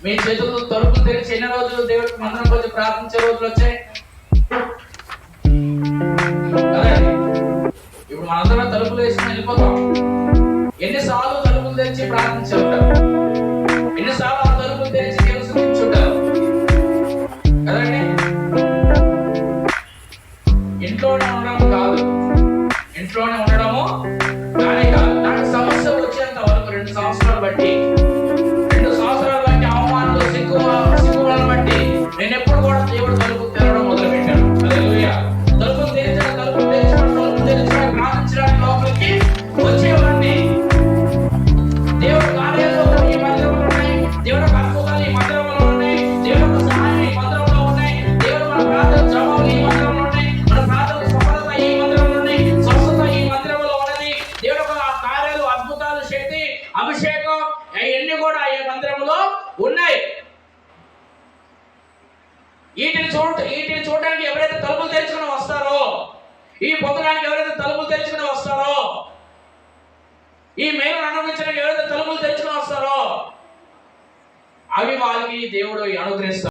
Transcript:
మీ చేతులు తలుపులు తెరిచి ఎన్ని రోజులు దేవుడికి మందిరం కొంచెం ప్రార్థించే రోజులు వచ్చాయి కదండి. ఇప్పుడు మనందరం తలుపులు వేసుకుని వెళ్ళిపోతాం. ఎన్నిసార్లు తలుపులు తెరిచి ప్రార్థించి ఉంటారు, ఎన్నిసార్లు ఆ తలుపులు తెరిచి తెలుసు కూర్చుంటారు కదండి. ఇంట్లోనే ఉండడం కాదు, ఇంట్లోనే ఉండడము కానీ కాదు, నాకు సమస్య వచ్చేంత వరకు 2 సంవత్సరాలు బట్టి అవమానాలు సిగ్గులను బట్టి నేను ఎప్పుడు కూడా దేవుడు తలుపు తెరవడం మొదలు పెట్టాను. హల్లెలూయా. తలుపు తెరిచడం ప్రార్థించడానికి లోపలికి వచ్చేవాడిని. దేవుడు కార్యాలు ఈ మందిరంలో ఉన్నాయి, దేవుడు అద్భుతాలు ఈ మందిరంలో ఉన్నాయి, దేవుడు సహాయం ఈ మందిరంలో ఉన్నాయి, దేవుడు మన ప్రార్థన జవాబులు ఈ మందిరంలో ఉన్నాయి, మన ప్రార్థన సఫలత ఈ మందిరంలో ఉన్నాయి, స్వస్థత ఈ మందిరంలో ఉన్నది. దేవుడు కార్యాలు, అద్భుతాలు, శక్తి, అభిషేకం అవన్నీ కూడా ఈ మందిరంలో ఉన్నాయి. వీటిని చూడడానికి ఎవరైతే తలుపులు తెరుచుకుని వస్తారో, ఈ పొందడానికి ఎవరైతే తలుపులు తెరుచుకుని వస్తారో, ఈ మేలును అనుభవించడానికి ఎవరైతే తలుపులు తెరుచుకుని వస్తారో, అవి వాళ్ళకి దేవుడు అనుగ్రహిస్తారు.